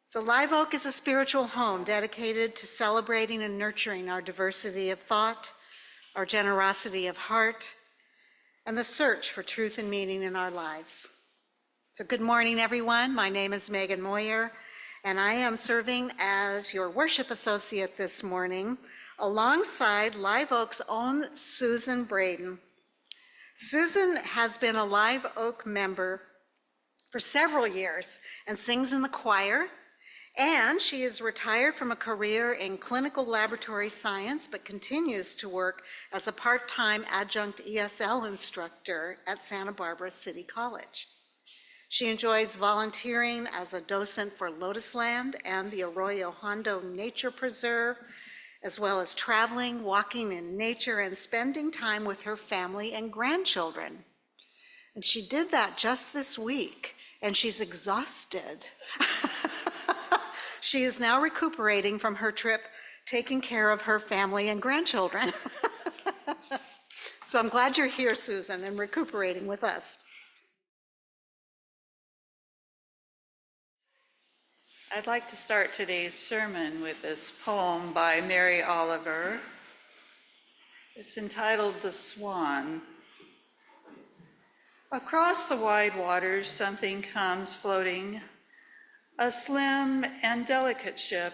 So Live Oak is a spiritual home dedicated to celebrating and nurturing our diversity of thought, our generosity of heart, and the search for truth and meaning in our lives. So good morning, everyone. My name is Megan Moyer, and I am serving as your worship associate this morning alongside Live Oak's own Susan Braden. Susan has been a Live Oak member for several years and sings in the choir, and she is retired from a career in clinical laboratory science, but continues to work as a part-time adjunct ESL instructor at Santa Barbara City College. She enjoys volunteering as a docent for Lotus Land and the Arroyo Hondo Nature Preserve, as well as traveling, walking in nature, and spending time with her family and grandchildren. And she did that just this week, and she's exhausted. She is now recuperating from her trip, taking care of her family and grandchildren. So I'm glad you're here, Susan, and recuperating with us. I'd like to start today's sermon with this poem by Mary Oliver. It's entitled The Swan. Across the wide waters, something comes floating, a slim and delicate ship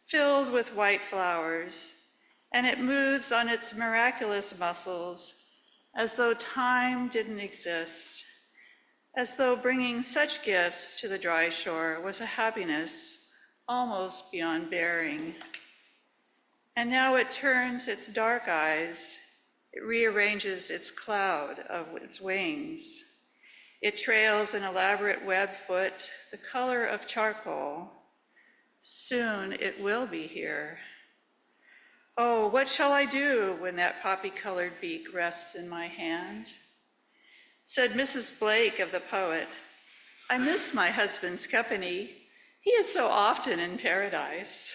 filled with white flowers, and it moves on its miraculous muscles as though time didn't exist, as though bringing such gifts to the dry shore was a happiness almost beyond bearing. And now it turns its dark eyes, it rearranges its cloud of its wings. It trails an elaborate web foot, the color of charcoal. Soon it will be here. Oh, what shall I do when that poppy-colored beak rests in my hand? Said Mrs. Blake of the poet, I miss my husband's company. He is so often in paradise.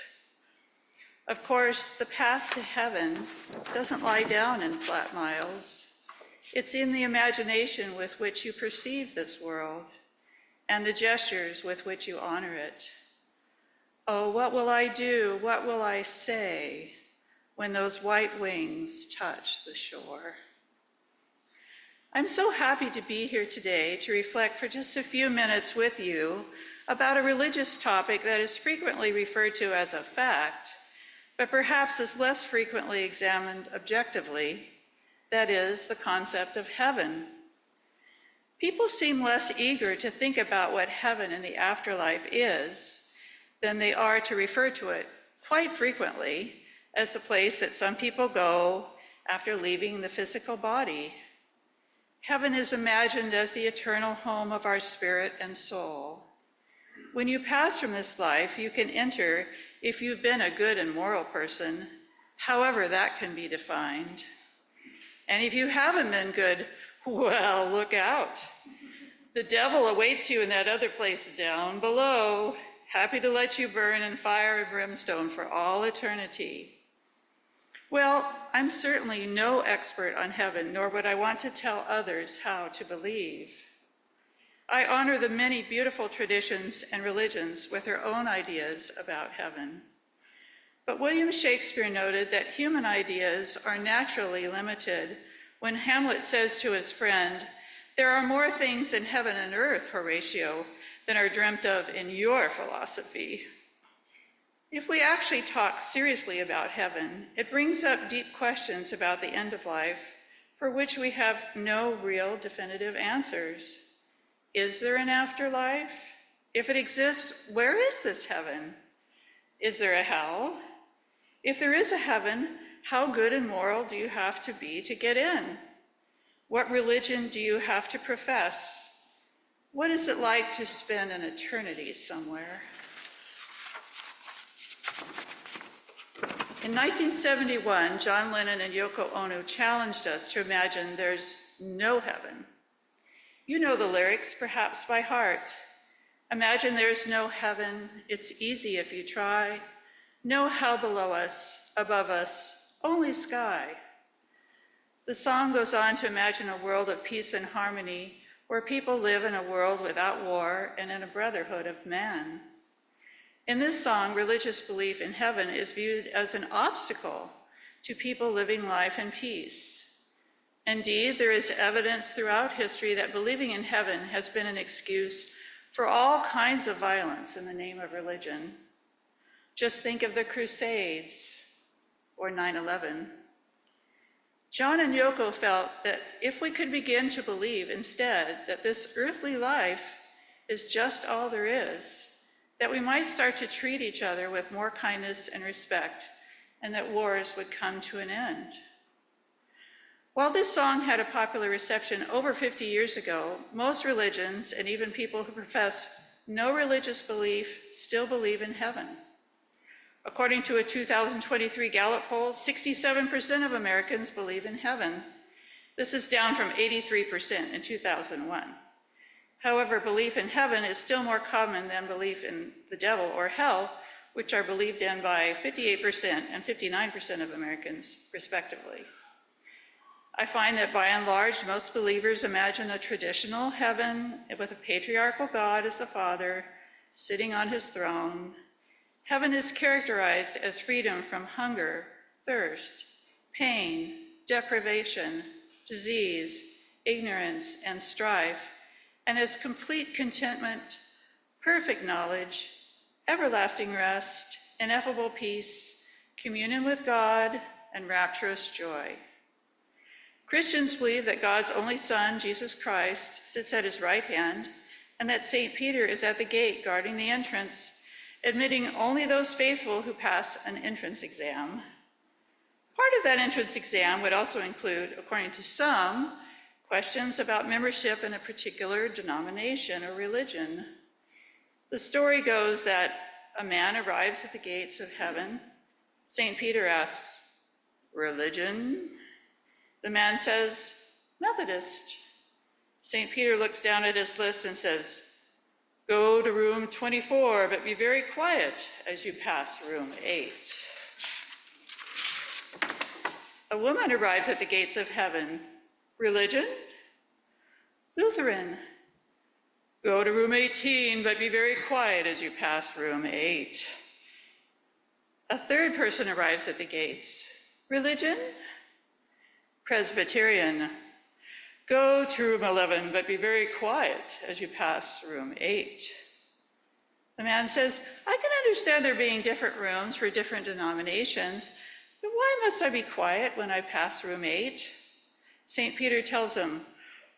Of course, the path to heaven doesn't lie down in flat miles. It's in the imagination with which you perceive this world and the gestures with which you honor it. Oh, what will I do? What will I say when those white wings touch the shore? I'm so happy to be here today to reflect for just a few minutes with you about a religious topic that is frequently referred to as a fact, but perhaps is less frequently examined objectively. That is, the concept of heaven. People seem less eager to think about what heaven and the afterlife is than they are to refer to it quite frequently as a place that some people go after leaving the physical body. Heaven is imagined as the eternal home of our spirit and soul. When you pass from this life, you can enter if you've been a good and moral person, however that can be defined. And if you haven't been good, well, look out. The devil awaits you in that other place down below, happy to let you burn in fire and brimstone for all eternity. Well, I'm certainly no expert on heaven, nor would I want to tell others how to believe. I honor the many beautiful traditions and religions with their own ideas about heaven. But William Shakespeare noted that human ideas are naturally limited when Hamlet says to his friend, there are more things in heaven and earth, Horatio, than are dreamt of in your philosophy. If we actually talk seriously about heaven, it brings up deep questions about the end of life for which we have no real definitive answers. Is there an afterlife? If it exists, where is this heaven? Is there a hell? If there is a heaven, how good and moral do you have to be to get in? What religion do you have to profess? What is it like to spend an eternity somewhere? In 1971, John Lennon and Yoko Ono challenged us to imagine there's no heaven. You know the lyrics, perhaps by heart. Imagine there's no heaven, it's easy if you try. No hell below us, above us, only sky. The song goes on to imagine a world of peace and harmony where people live in a world without war and in a brotherhood of man. In this song, religious belief in heaven is viewed as an obstacle to people living life in peace. Indeed, there is evidence throughout history that believing in heaven has been an excuse for all kinds of violence in the name of religion. Just think of the Crusades or 9/11. John and Yoko felt that if we could begin to believe instead that this earthly life is just all there is, that we might start to treat each other with more kindness and respect, and that wars would come to an end. While this song had a popular reception over 50 years ago, most religions, and even people who profess no religious belief, still believe in heaven. According to a 2023 Gallup poll, 67% of Americans believe in heaven. This is down from 83% in 2001. However, belief in heaven is still more common than belief in the devil or hell, which are believed in by 58% and 59% of Americans, respectively. I find that by and large, most believers imagine a traditional heaven with a patriarchal God as the Father, sitting on his throne. Heaven is characterized as freedom from hunger, thirst, pain, deprivation, disease, ignorance, and strife, and as complete contentment, perfect knowledge, everlasting rest, ineffable peace, communion with God, and rapturous joy. Christians believe that God's only Son, Jesus Christ, sits at his right hand, and that St. Peter is at the gate guarding the entrance, admitting only those faithful who pass an entrance exam. Part of that entrance exam would also include, according to some, questions about membership in a particular denomination or religion. The story goes that a man arrives at the gates of heaven. St. Peter asks, "Religion?" The man says, "Methodist." St. Peter looks down at his list and says, "Go to room 24, but be very quiet as you pass room 8. A woman arrives at the gates of heaven. "Religion?" "Lutheran." "Go to room 18, but be very quiet as you pass room 8. A third person arrives at the gates. "Religion?" "Presbyterian." "Go to room 11, but be very quiet as you pass room 8. The man says, "I can understand there being different rooms for different denominations, but why must I be quiet when I pass room 8? St. Peter tells him,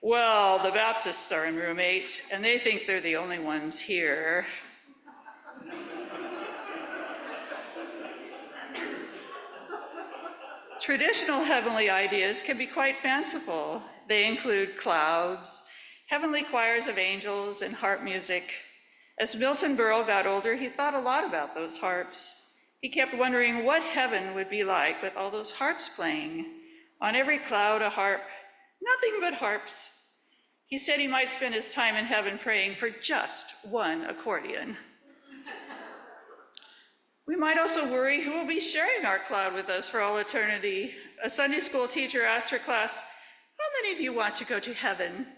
"Well, the Baptists are in room 8, and they think they're the only ones here." Traditional heavenly ideas can be quite fanciful. They include clouds, heavenly choirs of angels, and harp music. As Milton Berle got older, he thought a lot about those harps. He kept wondering what heaven would be like with all those harps playing. On every cloud, a harp, nothing but harps. He said he might spend his time in heaven praying for just one accordion. We might also worry who will be sharing our cloud with us for all eternity. A Sunday school teacher asked her class, "How many of you want to go to heaven?"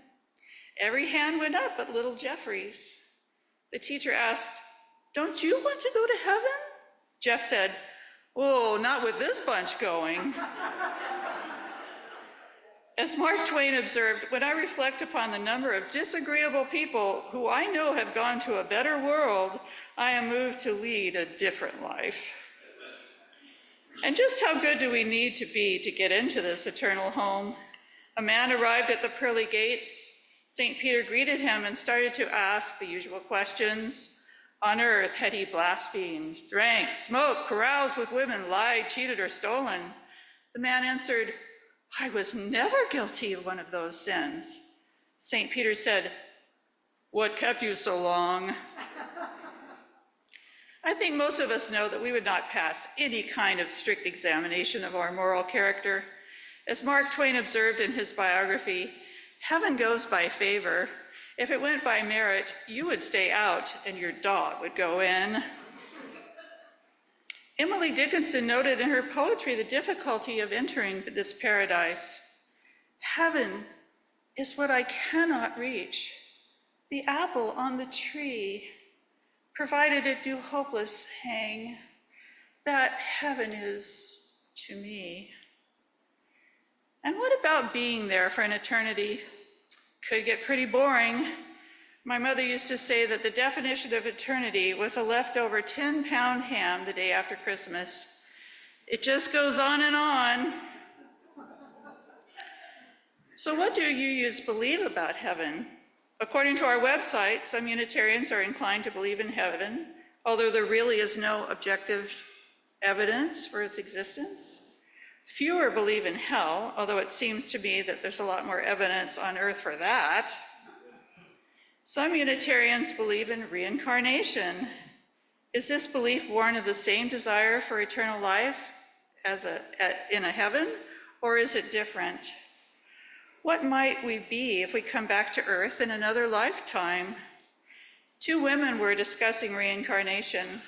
Every hand went up but little Jeffrey's. The teacher asked, "Don't you want to go to heaven?" Jeff said, "Oh, not with this bunch going." As Mark Twain observed, when I reflect upon the number of disagreeable people who I know have gone to a better world, I am moved to lead a different life. And just how good do we need to be to get into this eternal home? A man arrived at the pearly gates. St. Peter greeted him and started to ask the usual questions. On earth had he blasphemed, drank, smoked, caroused with women, lied, cheated, or stolen? The man answered, "I was never guilty of one of those sins." St. Peter said, "What kept you so long?" I think most of us know that we would not pass any kind of strict examination of our moral character. As Mark Twain observed in his biography, heaven goes by favor. If it went by merit, you would stay out and your dog would go in. Emily Dickinson noted in her poetry the difficulty of entering this paradise. Heaven is what I cannot reach, the apple on the tree. provided it do hopeless hang, that heaven is to me. And what about being there for an eternity? Could get pretty boring. My mother used to say that the definition of eternity was a leftover 10-pound ham the day after Christmas. It just goes on and on. So what do you believe about heaven? According to our website, some Unitarians are inclined to believe in heaven, although there really is no objective evidence for its existence. Fewer believe in hell, although it seems to me that there's a lot more evidence on earth for that. Some Unitarians believe in reincarnation. Is this belief born of the same desire for eternal life as in a heaven, or is it different? What might we be if we come back to earth in another lifetime? Two women were discussing reincarnation.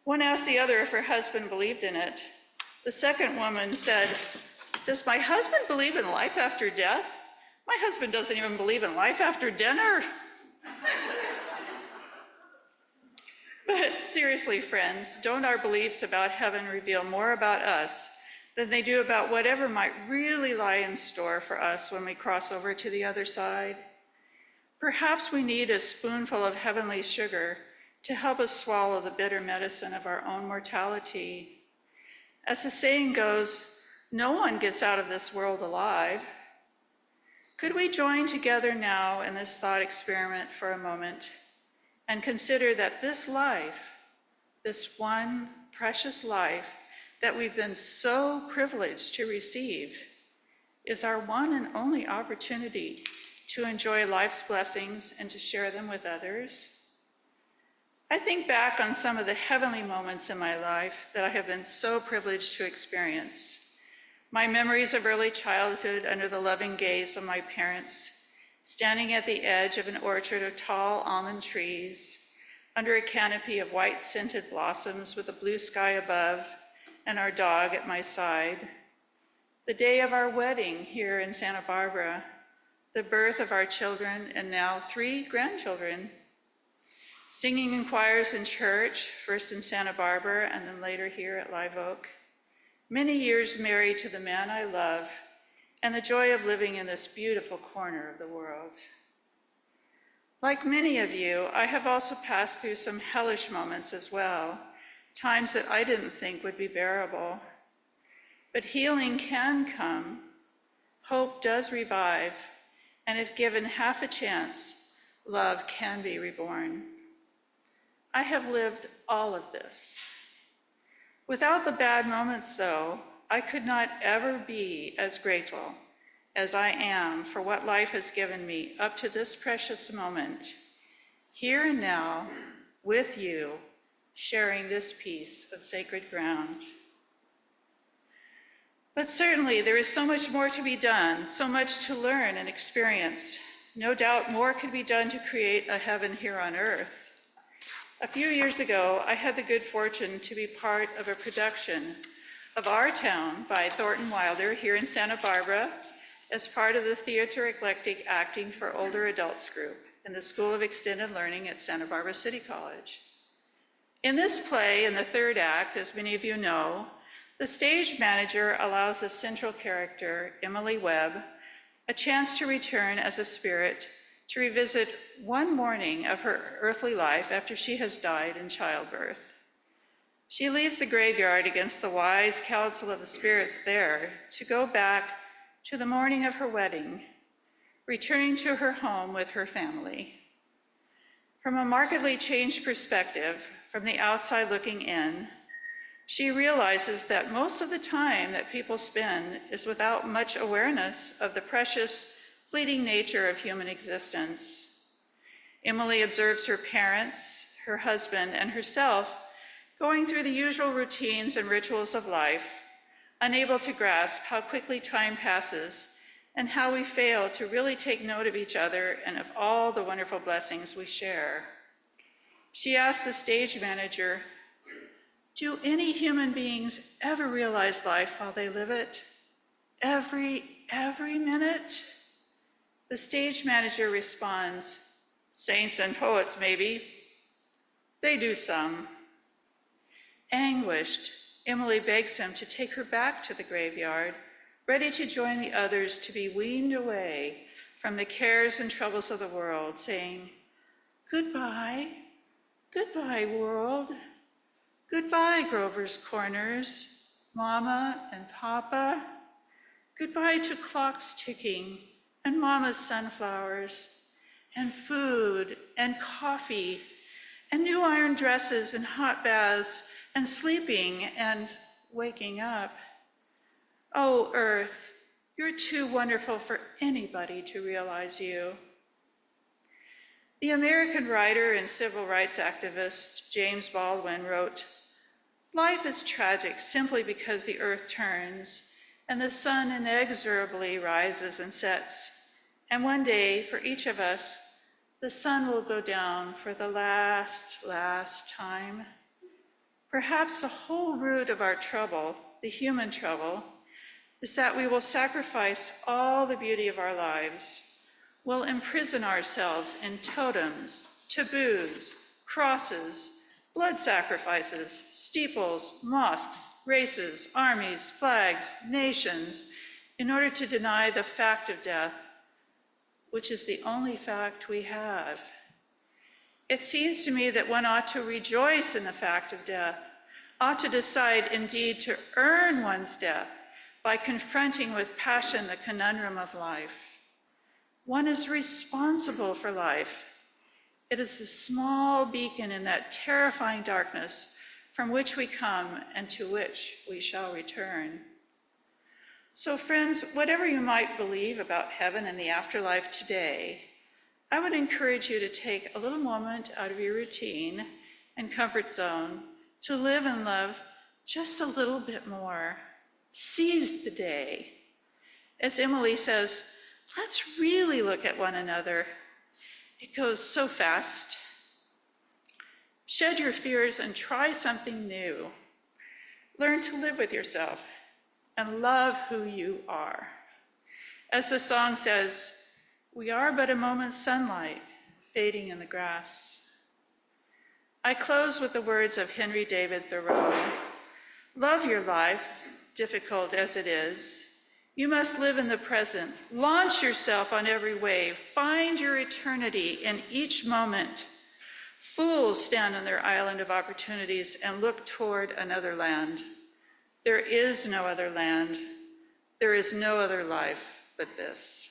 One asked the other if her husband believed in it. The second woman said, "Does my husband believe in life after death? My husband doesn't even believe in life after dinner." But seriously, friends, don't our beliefs about heaven reveal more about us than they do about whatever might really lie in store for us when we cross over to the other side? Perhaps we need a spoonful of heavenly sugar to help us swallow the bitter medicine of our own mortality. As the saying goes, no one gets out of this world alive. Could we join together now in this thought experiment for a moment and consider that this life, this one precious life that we've been so privileged to receive, is our one and only opportunity to enjoy life's blessings and to share them with others? I think back on some of the heavenly moments in my life that I have been so privileged to experience. My memories of early childhood under the loving gaze of my parents, standing at the edge of an orchard of tall almond trees, under a canopy of white scented blossoms with a blue sky above and our dog at my side. The day of our wedding here in Santa Barbara, the birth of our children and now 3 grandchildren, singing in choirs in church, first in Santa Barbara and then later here at Live Oak. Many years married to the man I love, and the joy of living in this beautiful corner of the world. Like many of you, I have also passed through some hellish moments as well, times that I didn't think would be bearable. But healing can come, hope does revive, and if given half a chance, love can be reborn. I have lived all of this. Without the bad moments, though, I could not ever be as grateful as I am for what life has given me up to this precious moment, here and now, with you, sharing this piece of sacred ground. But certainly there is so much more to be done, so much to learn and experience. No doubt more could be done to create a heaven here on earth. A few years ago, I had the good fortune to be part of a production of Our Town by Thornton Wilder here in Santa Barbara as part of the Theater Eclectic Acting for Older Adults group in the School of Extended Learning at Santa Barbara City College. In this play, in the third act, as many of you know, the stage manager allows the central character, Emily Webb, a chance to return as a spirit to revisit one morning of her earthly life after she has died in childbirth. She leaves the graveyard against the wise counsel of the spirits there to go back to the morning of her wedding, returning to her home with her family. From a markedly changed perspective, from the outside looking in, she realizes that most of the time that people spend is without much awareness of the precious, fleeting nature of human existence. Emily observes her parents, her husband, and herself going through the usual routines and rituals of life, unable to grasp how quickly time passes and how we fail to really take note of each other and of all the wonderful blessings we share. She asks the stage manager, "Do any human beings ever realize life while they live it? Every minute?" The stage manager responds, "Saints and poets, maybe." They do some. Anguished, Emily begs him to take her back to the graveyard, ready to join the others to be weaned away from the cares and troubles of the world, saying, "Goodbye, goodbye, world. Goodbye, Grover's Corners, Mama and Papa. Goodbye to clocks ticking and Mama's sunflowers, and food and coffee and new iron dresses and hot baths and sleeping and waking up. Oh, Earth, you're too wonderful for anybody to realize you." The American writer and civil rights activist James Baldwin wrote, "Life is tragic simply because the earth turns and the sun inexorably rises and sets. And one day, for each of us, the sun will go down for the last time. Perhaps the whole root of our trouble, the human trouble, is that we will sacrifice all the beauty of our lives. We'll imprison ourselves in totems, taboos, crosses, blood sacrifices, steeples, mosques, races, armies, flags, nations, in order to deny the fact of death, which is the only fact we have. It seems to me that one ought to rejoice in the fact of death, ought to decide indeed to earn one's death by confronting with passion the conundrum of life. One is responsible for life. It is the small beacon in that terrifying darkness from which we come and to which we shall return. So friends, whatever you might believe about heaven and the afterlife today, I would encourage you to take a little moment out of your routine and comfort zone to live and love just a little bit more. Seize the day. As Emily says, let's really look at one another. It goes so fast. Shed your fears and try something new. Learn to live with yourself and love who you are. As the song says, we are but a moment's sunlight fading in the grass. I close with the words of Henry David Thoreau. Love your life, difficult as it is. You must live in the present. Launch yourself on every wave. Find your eternity in each moment. Fools stand on their island of opportunities and look toward another land. There is no other land. There is no other life but this.